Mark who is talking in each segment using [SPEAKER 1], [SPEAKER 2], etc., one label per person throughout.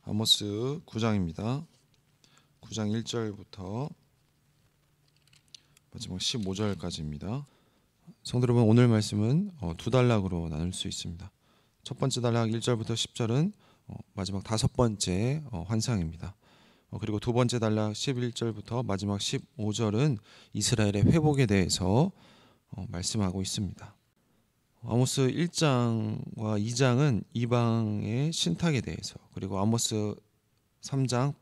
[SPEAKER 1] 아모스 9장입니다. 9장 1절부터 마지막 15절까지입니다. 성도 여러분, 오늘 말씀은 두 단락으로 나눌 수 있습니다. 첫 번째 단락 1절부터 10절은 마지막 다섯 번째 환상입니다. 그리고 두 번째 단락 11절부터 마지막 15절은 이스라엘의 회복에 대해서 말씀하고 있습니다. 아모스 1장과 2장은 이방의 신탁에 대해서, 그리고 아모스 3장부터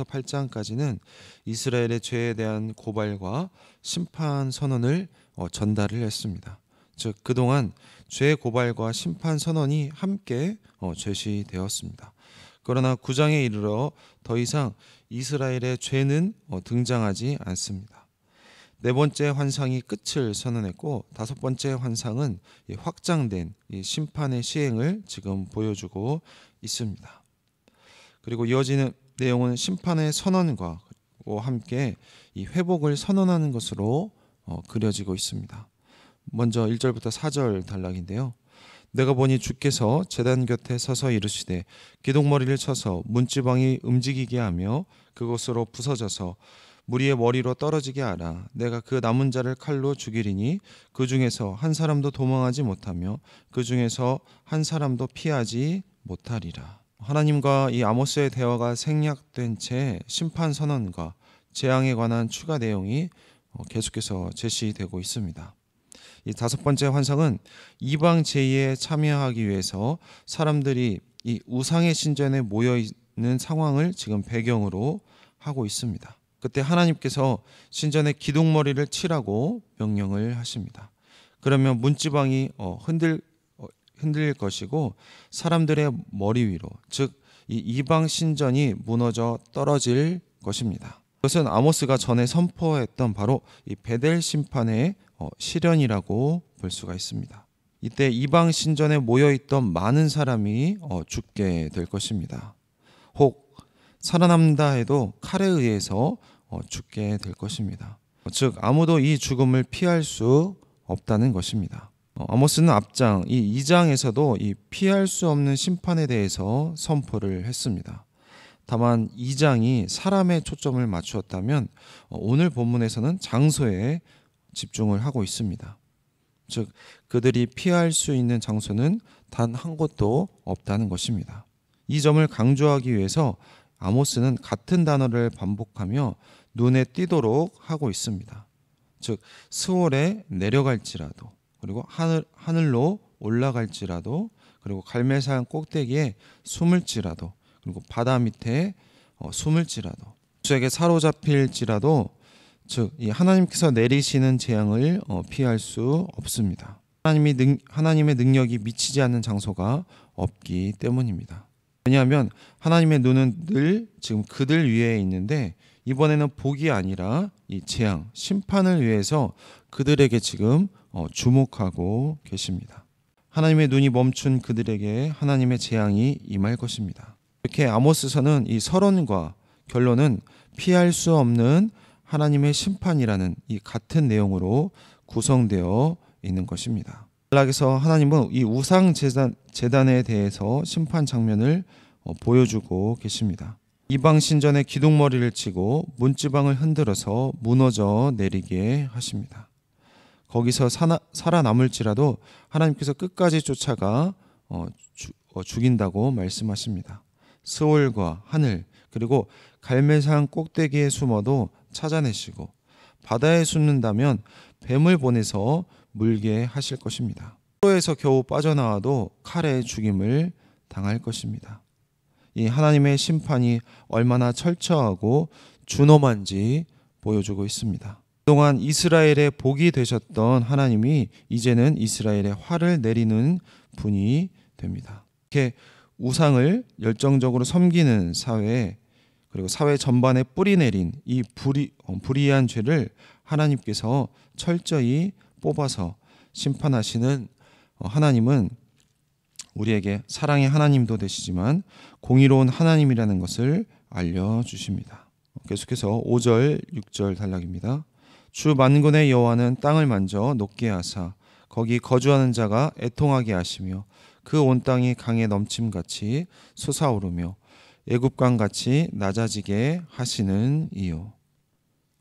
[SPEAKER 1] 8장까지는 이스라엘의 죄에 대한 고발과 심판 선언을 전달을 했습니다. 즉 그동안 죄 고발과 심판 선언이 함께 제시되었습니다. 그러나 9장에 이르러 더 이상 이스라엘의 죄는 등장하지 않습니다. 네 번째 환상이 끝을 선언했고, 다섯 번째 환상은 확장된 심판의 시행을 지금 보여주고 있습니다. 그리고 이어지는 내용은 심판의 선언과 함께 이 회복을 선언하는 것으로 그려지고 있습니다. 먼저 1절부터 4절 단락인데요. 내가 보니 주께서 제단 곁에 서서 이르시되 기둥머리를 쳐서 문지방이 움직이게 하며 그곳으로 부서져서 무리의 머리로 떨어지게 하라. 내가 그 남은 자를 칼로 죽이리니 그 중에서 한 사람도 도망하지 못하며 그 중에서 한 사람도 피하지 못하리라. 하나님과 이 아모스의 대화가 생략된 채 심판 선언과 재앙에 관한 추가 내용이 계속해서 제시되고 있습니다. 이 다섯 번째 환상은 이방 제의에 참여하기 위해서 사람들이 이 우상의 신전에 모여 있는 상황을 지금 배경으로 하고 있습니다. 그때 하나님께서 신전에 기둥머리를 치라고 명령을 하십니다. 그러면 문지방이 흔들릴 것이고 사람들의 머리 위로, 즉 이 이방 신전이 무너져 떨어질 것입니다. 이것은 아모스가 전에 선포했던 바로 이 베델 심판의 실현이라고 볼 수가 있습니다. 이때 이방 신전에 모여있던 많은 사람이 죽게 될 것입니다. 혹 살아남다 해도 칼에 의해서 죽게 될 것입니다. 즉 아무도 이 죽음을 피할 수 없다는 것입니다. 아모스는 앞장 이 2장에서도 이 피할 수 없는 심판에 대해서 선포를 했습니다. 다만 2장이 사람의 초점을 맞추었다면 오늘 본문에서는 장소에 집중을 하고 있습니다. 즉 그들이 피할 수 있는 장소는 단 한 곳도 없다는 것입니다. 이 점을 강조하기 위해서 아모스는 같은 단어를 반복하며 눈에 띄도록 하고 있습니다. 즉 스올에 내려갈지라도, 그리고 하늘로 올라갈지라도, 그리고 갈멜산 꼭대기에 숨을지라도, 그리고 바다 밑에 숨을지라도, 주에게 사로잡힐지라도, 즉 이 하나님께서 내리시는 재앙을 피할 수 없습니다. 하나님의 능력이 미치지 않는 장소가 없기 때문입니다. 왜냐하면 하나님의 눈은 늘 지금 그들 위에 있는데 이번에는 복이 아니라 이 재앙, 심판을 위해서 그들에게 지금 주목하고 계십니다. 하나님의 눈이 멈춘 그들에게 하나님의 재앙이 임할 것입니다. 이렇게 아모스서는 이 서론과 결론은 피할 수 없는 하나님의 심판이라는 이 같은 내용으로 구성되어 있는 것입니다. 단락에서 하나님은 이 우상 제단에 대해서 심판 장면을 보여주고 계십니다. 이방 신전에 기둥머리를 치고 문지방을 흔들어서 무너져 내리게 하십니다. 거기서 살아남을지라도 하나님께서 끝까지 쫓아가 죽인다고 말씀하십니다. 스올과 하늘, 그리고 갈멜산 꼭대기에 숨어도 찾아내시고 바다에 숨는다면 뱀을 보내서 물게 하실 것입니다. 포로에서 겨우 빠져나와도 칼에 죽임을 당할 것입니다. 이 하나님의 심판이 얼마나 철저하고 준엄한지 보여주고 있습니다. 그동안 이스라엘의 복이 되셨던 하나님이 이제는 이스라엘의 화를 내리는 분이 됩니다. 이렇게 우상을 열정적으로 섬기는 사회, 그리고 사회 전반에 뿌리 내린 이 불의한 죄를 하나님께서 철저히 뽑아서 심판하시는 하나님은 우리에게 사랑의 하나님도 되시지만 공의로운 하나님이라는 것을 알려주십니다. 계속해서 5절, 6절 단락입니다. 주 만군의 여호와는 땅을 만져 높게 하사 거기 거주하는 자가 애통하게 하시며 그 온 땅이 강에 넘침같이 솟아오르며 애굽강같이 낮아지게 하시는 이요.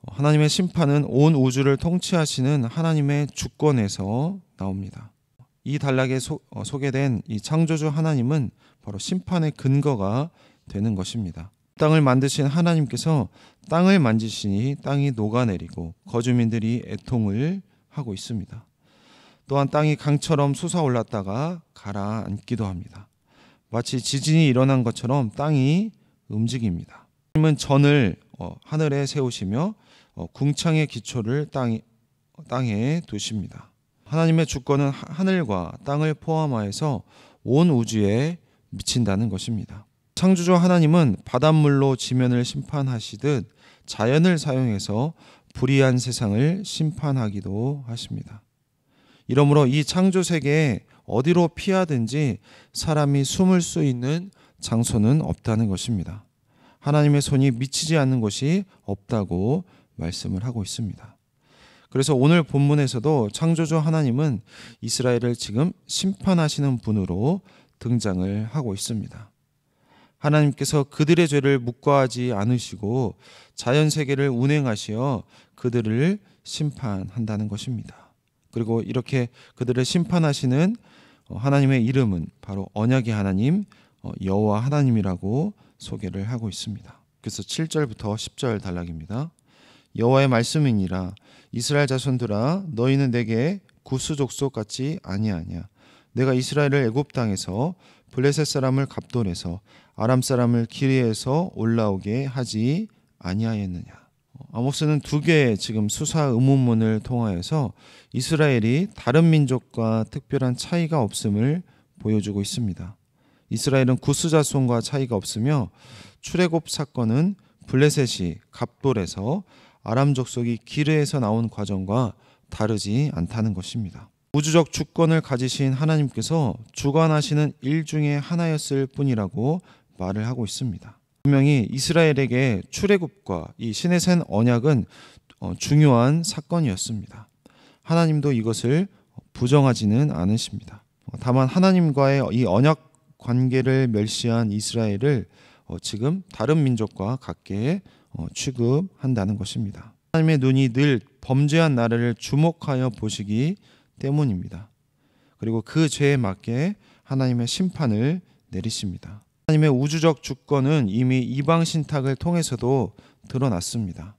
[SPEAKER 1] 하나님의 심판은 온 우주를 통치하시는 하나님의 주권에서 나옵니다. 이 단락에 소개된 이 창조주 하나님은 바로 심판의 근거가 되는 것입니다. 땅을 만드신 하나님께서 땅을 만지시니 땅이 녹아내리고 거주민들이 애통을 하고 있습니다. 또한 땅이 강처럼 솟아올랐다가 가라앉기도 합니다. 마치 지진이 일어난 것처럼 땅이 움직입니다. 하나님은 전을 하늘에 세우시며 궁창의 기초를 땅에 두십니다. 하나님의 주권은 하늘과 땅을 포함하여서 온 우주에 미친다는 것입니다. 창조주 하나님은 바닷물로 지면을 심판하시듯 자연을 사용해서 불의한 세상을 심판하기도 하십니다. 이러므로 이 창조 세계에 어디로 피하든지 사람이 숨을 수 있는 장소는 없다는 것입니다. 하나님의 손이 미치지 않는 곳이 없다고 말씀을 하고 있습니다. 그래서 오늘 본문에서도 창조주 하나님은 이스라엘을 지금 심판하시는 분으로 등장을 하고 있습니다. 하나님께서 그들의 죄를 묵과하지 않으시고 자연세계를 운행하시어 그들을 심판한다는 것입니다. 그리고 이렇게 그들을 심판하시는 하나님의 이름은 바로 언약의 하나님 여호와 하나님이라고 소개를 하고 있습니다. 그래서 7절부터 10절 단락입니다. 여호와의 말씀이니라. 이스라엘 자손들아, 너희는 내게 구스 족속 같지 아니하냐. 내가 이스라엘을 애굽 땅에서 블레셋 사람을 갑돌에서 아람 사람을 기리에서 올라오게 하지 아니하였느냐. 아모스는 두 개의 지금 수사 의문문을 통하여서 이스라엘이 다른 민족과 특별한 차이가 없음을 보여주고 있습니다. 이스라엘은 구스 자손과 차이가 없으며 출애굽 사건은 블레셋이 갑돌에서 아람 족속이 기르에서 나온 과정과 다르지 않다는 것입니다. 우주적 주권을 가지신 하나님께서 주관하시는 일 중에 하나였을 뿐이라고 말을 하고 있습니다. 분명히 이스라엘에게 출애굽과 이 신의 산 언약은 중요한 사건이었습니다. 하나님도 이것을 부정하지는 않으십니다. 다만 하나님과의 이 언약 관계를 멸시한 이스라엘을 지금 다른 민족과 같게 취급한다는 것입니다. 하나님의 눈이 늘 범죄한 나라를 주목하여 보시기 때문입니다. 그리고 그 죄에 맞게 하나님의 심판을 내리십니다. 하나님의 우주적 주권은 이미 이방 신탁을 통해서도 드러났습니다.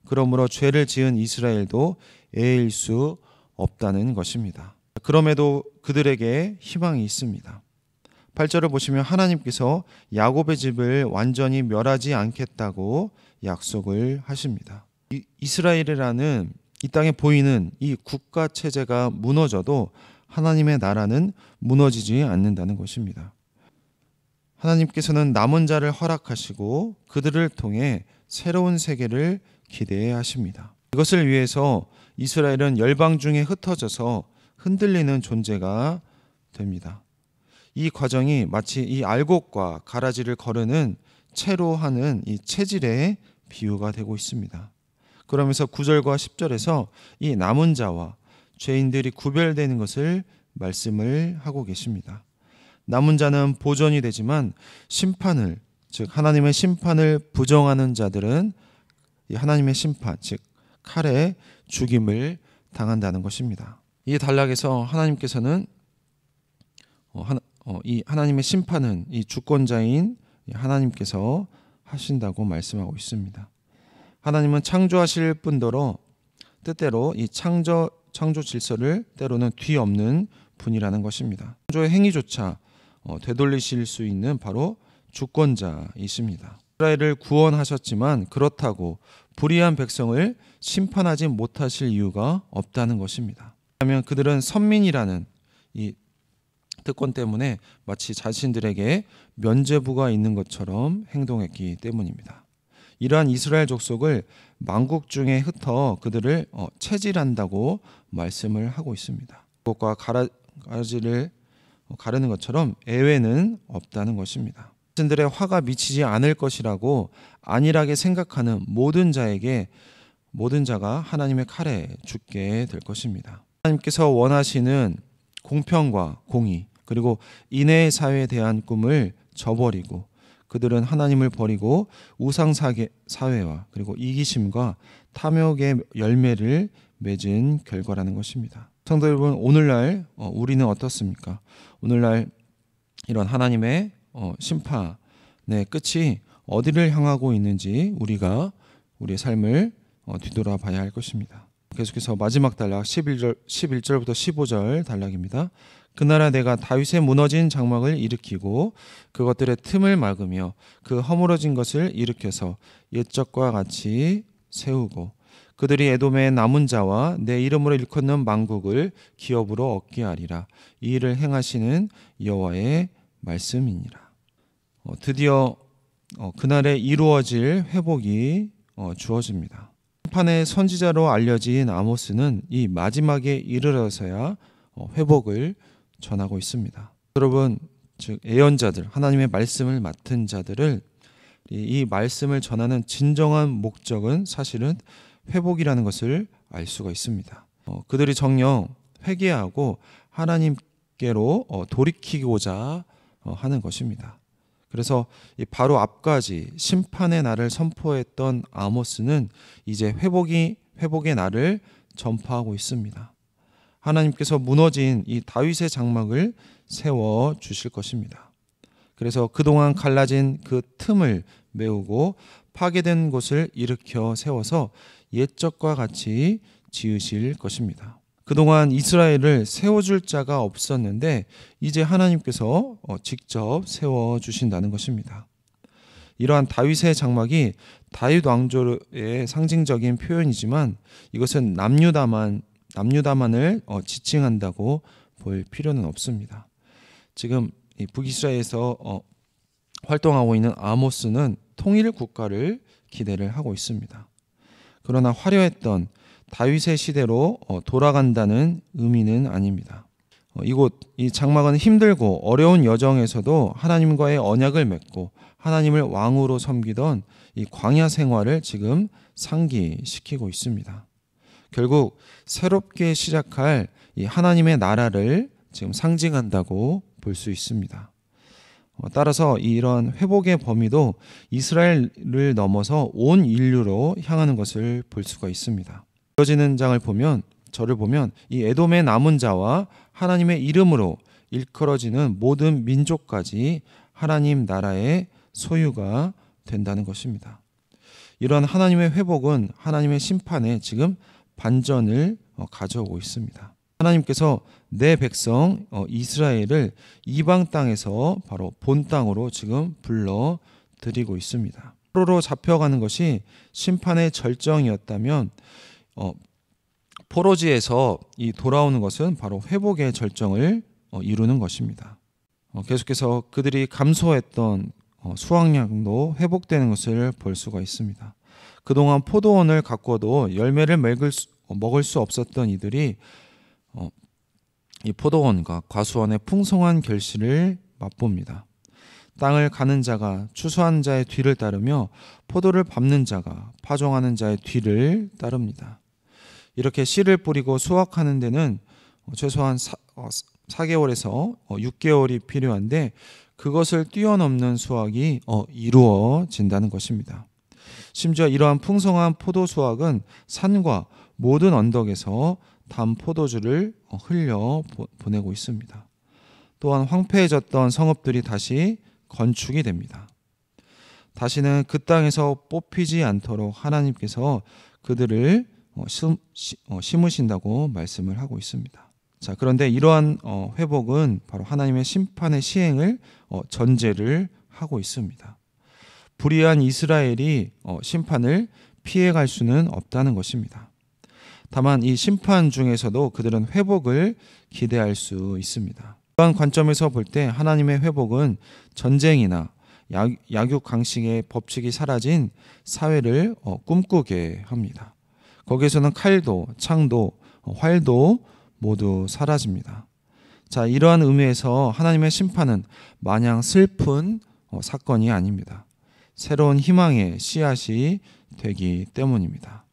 [SPEAKER 1] 그러므로 죄를 지은 이스라엘도 애일 수 없다는 것입니다. 그럼에도 그들에게 희망이 있습니다. 8절을 보시면 하나님께서 야곱의 집을 완전히 멸하지 않겠다고 약속을 하십니다. 이스라엘이라는 이 땅에 보이는 이 국가 체제가 무너져도 하나님의 나라는 무너지지 않는다는 것입니다. 하나님께서는 남은 자를 허락하시고 그들을 통해 새로운 세계를 기대하십니다. 이것을 위해서 이스라엘은 열방 중에 흩어져서 흔들리는 존재가 됩니다. 이 과정이 마치 이 알곡과 가라지를 거르는 채로 하는 이 체질의 비유가 되고 있습니다. 그러면서 9절과 10절에서 이 남은 자와 죄인들이 구별되는 것을 말씀을 하고 계십니다. 남은 자는 보존이 되지만 심판을, 즉 하나님의 심판을 부정하는 자들은 이 하나님의 심판, 즉 칼에 죽임을 당한다는 것입니다. 이 단락에서 하나님께서는 이 하나님의 심판은 이 주권자인 하나님께서 하신다고 말씀하고 있습니다. 하나님은 창조하실 뿐더러 뜻대로 이 창조 질서를 때로는 뒤엎는 분이라는 것입니다. 창조의 행위조차 되돌리실 수 있는 바로 주권자이십니다. 이스라엘을 구원하셨지만 그렇다고 불의한 백성을 심판하지 못하실 이유가 없다는 것입니다. 왜냐하면 그들은 선민이라는 이 특권 때문에 마치 자신들에게 면죄부가 있는 것처럼 행동했기 때문입니다. 이러한 이스라엘 족속을 만국 중에 흩어 그들을 체질한다고 말씀을 하고 있습니다. 그것과 가라지를 가르는 것처럼 애외는 없다는 것입니다. 자신들의 화가 미치지 않을 것이라고 안일하게 생각하는 모든 자가 하나님의 칼에 죽게 될 것입니다. 하나님께서 원하시는 공평과 공의, 그리고 인외의 사회에 대한 꿈을 저버리고 그들은 하나님을 버리고 우상 사회와 그리고 이기심과 탐욕의 열매를 맺은 결과라는 것입니다. 성도 여러분, 오늘날 우리는 어떻습니까? 오늘날 이런 하나님의 심판의 끝이 어디를 향하고 있는지 우리가 우리의 삶을 뒤돌아봐야 할 것입니다. 계속해서 마지막 단락 11절부터 15절 단락입니다. 그날에 내가 다윗의 무너진 장막을 일으키고 그것들의 틈을 막으며 그 허물어진 것을 일으켜서 옛적과 같이 세우고 그들이 에돔의 남은 자와 내 이름으로 일컫는 만국을 기업으로 얻게 하리라. 이 일을 행하시는 여호와의 말씀이니라. 드디어 그날에 이루어질 회복이 주어집니다. 심판의 선지자로 알려진 아모스는 이 마지막에 이르러서야 회복을 전하고 있습니다. 여러분, 즉 예언자들, 하나님의 말씀을 맡은 자들을 이 말씀을 전하는 진정한 목적은 사실은 회복이라는 것을 알 수가 있습니다. 그들이 정녕 회개하고 하나님께로 돌이키고자 하는 것입니다. 그래서 바로 앞까지 심판의 날을 선포했던 아모스는 이제 회복의 날을 전파하고 있습니다. 하나님께서 무너진 이 다윗의 장막을 세워 주실 것입니다. 그래서 그동안 갈라진 그 틈을 메우고 파괴된 곳을 일으켜 세워서 옛적과 같이 지으실 것입니다. 그동안 이스라엘을 세워줄 자가 없었는데 이제 하나님께서 직접 세워주신다는 것입니다. 이러한 다윗의 장막이 다윗 왕조의 상징적인 표현이지만 이것은 남유다만을 지칭한다고 볼 필요는 없습니다. 지금 이 북이스라엘에서 활동하고 있는 아모스는 통일 국가를 기대를 하고 있습니다. 그러나 화려했던 다윗의 시대로 돌아간다는 의미는 아닙니다. 이 장막은 힘들고 어려운 여정에서도 하나님과의 언약을 맺고 하나님을 왕으로 섬기던 이 광야 생활을 지금 상기시키고 있습니다. 결국 새롭게 시작할 이 하나님의 나라를 지금 상징한다고 볼 수 있습니다. 따라서 이런 회복의 범위도 이스라엘을 넘어서 온 인류로 향하는 것을 볼 수가 있습니다. 이어지는 절을 보면 이 에돔의 남은 자와 하나님의 이름으로 일컬어지는 모든 민족까지 하나님 나라의 소유가 된다는 것입니다. 이런 하나님의 회복은 하나님의 심판에 지금 반전을 가져오고 있습니다. 하나님께서 내 백성 이스라엘을 이방 땅에서 바로 본 땅으로 지금 불러들이고 있습니다. 포로로 잡혀가는 것이 심판의 절정이었다면 포로지에서 이 돌아오는 것은 바로 회복의 절정을 이루는 것입니다. 계속해서 그들이 감소했던 수확량도 회복되는 것을 볼 수가 있습니다. 그동안 포도원을 가꿔도 열매를 먹을 수 없었던 이들이 이 포도원과 과수원의 풍성한 결실을 맛봅니다. 땅을 가는 자가 추수한 자의 뒤를 따르며 포도를 밟는 자가 파종하는 자의 뒤를 따릅니다. 이렇게 씨를 뿌리고 수확하는 데는 최소한 4개월에서 6개월이 필요한데 그것을 뛰어넘는 수확이 이루어진다는 것입니다. 심지어 이러한 풍성한 포도 수확은 산과 모든 언덕에서 단 포도주를 흘려 보내고 있습니다. 또한 황폐해졌던 성읍들이 다시 건축이 됩니다. 다시는 그 땅에서 뽑히지 않도록 하나님께서 그들을 심으신다고 말씀을 하고 있습니다. 자, 그런데 이러한 회복은 바로 하나님의 심판의 시행을 전제를 하고 있습니다. 불의한 이스라엘이 심판을 피해갈 수는 없다는 것입니다. 다만 이 심판 중에서도 그들은 회복을 기대할 수 있습니다. 이러한 관점에서 볼 때 하나님의 회복은 전쟁이나 약육강식의 법칙이 사라진 사회를 꿈꾸게 합니다. 거기에서는 칼도 창도 활도 모두 사라집니다. 자, 이러한 의미에서 하나님의 심판은 마냥 슬픈 사건이 아닙니다. 새로운 희망의 씨앗이 되기 때문입니다.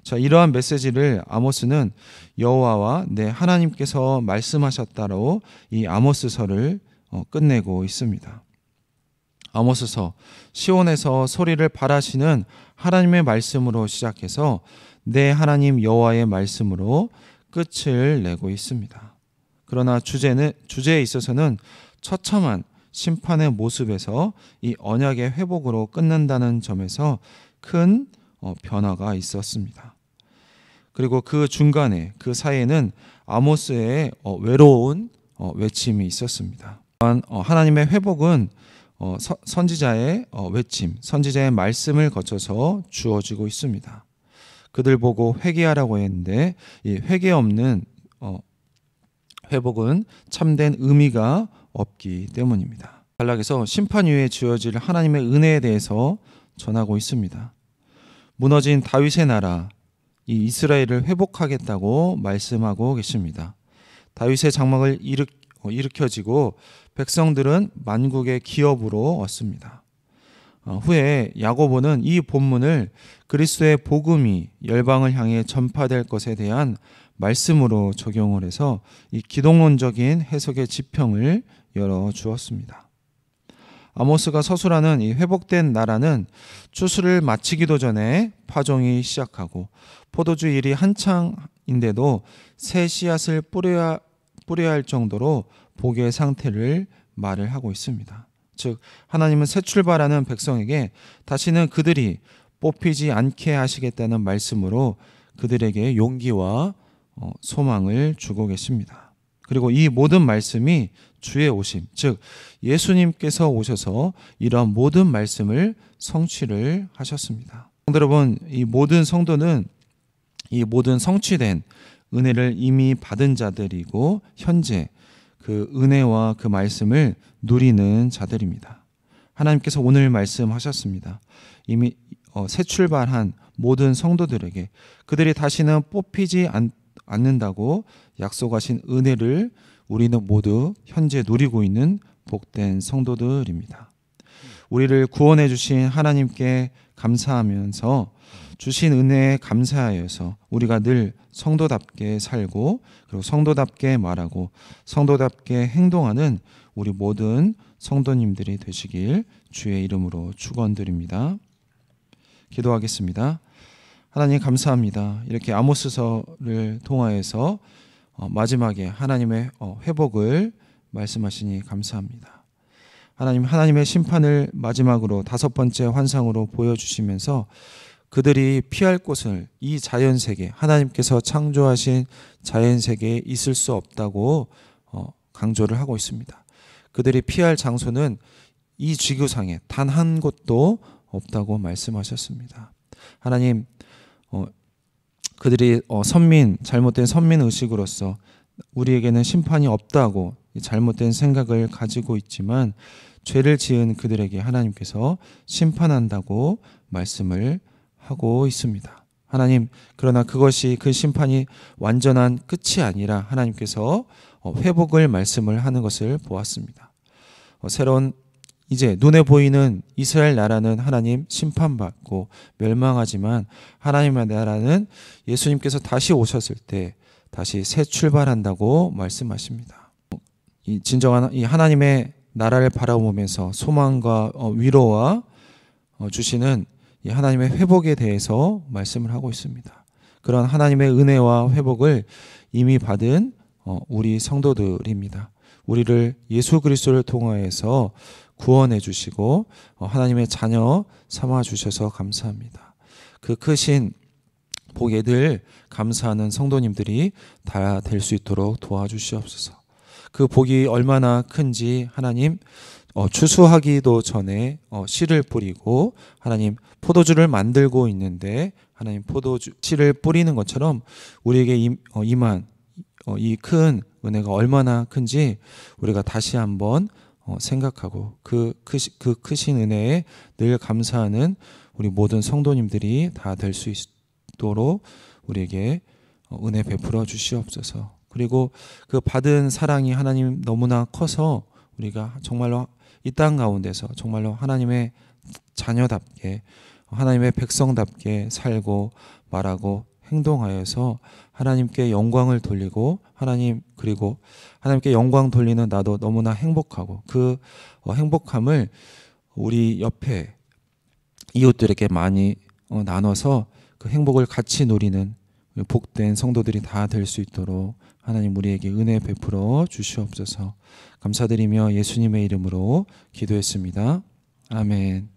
[SPEAKER 1] 자, 이러한 메시지를 아모스는 여호와와 내 하나님께서 말씀하셨다로 이 아모스서를 끝내고 있습니다. 아모스서, 시온에서 소리를 발하시는 하나님의 말씀으로 시작해서 내 하나님 여호와의 말씀으로 끝을 내고 있습니다. 그러나 주제에 있어서는 처참한 심판의 모습에서 이 언약의 회복으로 끝난다는 점에서 큰 변화가 있었습니다. 그리고 그 중간에, 그 사이에는 아모스의 외로운 외침이 있었습니다. 하나님의 회복은 선지자의 외침, 선지자의 말씀을 거쳐서 주어지고 있습니다. 그들 보고 회개하라고 했는데 이 회개 없는 회복은 참된 의미가 없기 때문입니다. 단락에서 심판 이후에 주어질 하나님의 은혜에 대해서 전하고 있습니다. 무너진 다윗의 나라, 이 이스라엘을 회복하겠다고 말씀하고 계십니다. 다윗의 장막을 일으켜지고 백성들은 만국의 기업으로 얻습니다. 후에 야고보는 이 본문을 그리스도의 복음이 열방을 향해 전파될 것에 대한 말씀으로 적용을 해서 이 기독론적인 해석의 지평을 열어주었습니다. 아모스가 서술하는 이 회복된 나라는 추수를 마치기도 전에 파종이 시작하고 포도주 일이 한창인데도 새 씨앗을 뿌려야 할 정도로 복의 상태를 말을 하고 있습니다. 즉 하나님은 새 출발하는 백성에게 다시는 그들이 뽑히지 않게 하시겠다는 말씀으로 그들에게 용기와 소망을 주고 계십니다. 그리고 이 모든 말씀이 주의 오심, 즉 예수님께서 오셔서 이러한 모든 말씀을 성취를 하셨습니다. 여러분, 이 모든 성도는 이 모든 성취된 은혜를 이미 받은 자들이고 현재 그 은혜와 그 말씀을 누리는 자들입니다. 하나님께서 오늘 말씀하셨습니다. 이미 새 출발한 모든 성도들에게 그들이 다시는 뽑히지 않는다고 약속하신 은혜를 우리는 모두 현재 누리고 있는 복된 성도들입니다. 우리를 구원해 주신 하나님께 감사하면서 주신 은혜에 감사하여서 우리가 늘 성도답게 살고 그리고 성도답게 말하고 성도답게 행동하는 우리 모든 성도님들이 되시길 주의 이름으로 축원드립니다. 기도하겠습니다. 하나님 감사합니다. 이렇게 아모스서를 통하여서 마지막에 하나님의 회복을 말씀하시니 감사합니다. 하나님의 심판을 마지막으로 다섯 번째 환상으로 보여주시면서 그들이 피할 곳을 이 자연세계, 하나님께서 창조하신 자연세계에 있을 수 없다고 강조를 하고 있습니다. 그들이 피할 장소는 이 지구상에 단 한 곳도 없다고 말씀하셨습니다. 하나님, 그들이 잘못된 선민 의식으로서 우리에게는 심판이 없다고 잘못된 생각을 가지고 있지만 죄를 지은 그들에게 하나님께서 심판한다고 말씀을 하고 있습니다. 하나님, 그러나 그것이 그 심판이 완전한 끝이 아니라 하나님께서 회복을 말씀을 하는 것을 보았습니다. 새로운 이제 눈에 보이는 이스라엘 나라는 하나님 심판받고 멸망하지만 하나님의 나라는 예수님께서 다시 오셨을 때 다시 새 출발한다고 말씀하십니다. 이 진정한 이 하나님의 나라를 바라보면서 소망과 위로와 주시는 이 하나님의 회복에 대해서 말씀을 하고 있습니다. 그런 하나님의 은혜와 회복을 이미 받은 우리 성도들입니다. 우리를 예수 그리스도를 통하여서 구원해 주시고 하나님의 자녀 삼아 주셔서 감사합니다. 그 크신 복에 늘 감사하는 성도님들이 다 될 수 있도록 도와주시옵소서. 그 복이 얼마나 큰지 하나님 추수하기도 전에 씨를 뿌리고 하나님 포도주를 만들고 있는데 하나님 포도주 씨를 뿌리는 것처럼 우리에게 임한 이 큰 은혜가 얼마나 큰지 우리가 다시 한번 생각하고 그 크신 은혜에 늘 감사하는 우리 모든 성도님들이 다 될 수 있도록 우리에게 은혜 베풀어 주시옵소서. 그리고 그 받은 사랑이 하나님 너무나 커서 우리가 정말로 이 땅 가운데서 정말로 하나님의 자녀답게 하나님의 백성답게 살고 말하고 행동하여서 하나님께 영광을 돌리고 그리고 하나님께 영광 돌리는 나도 너무나 행복하고 그 행복함을 우리 옆에 이웃들에게 많이 나눠서 그 행복을 같이 누리는 복된 성도들이 다 될 수 있도록 하나님 우리에게 은혜 베풀어 주시옵소서. 감사드리며 예수님의 이름으로 기도했습니다. 아멘.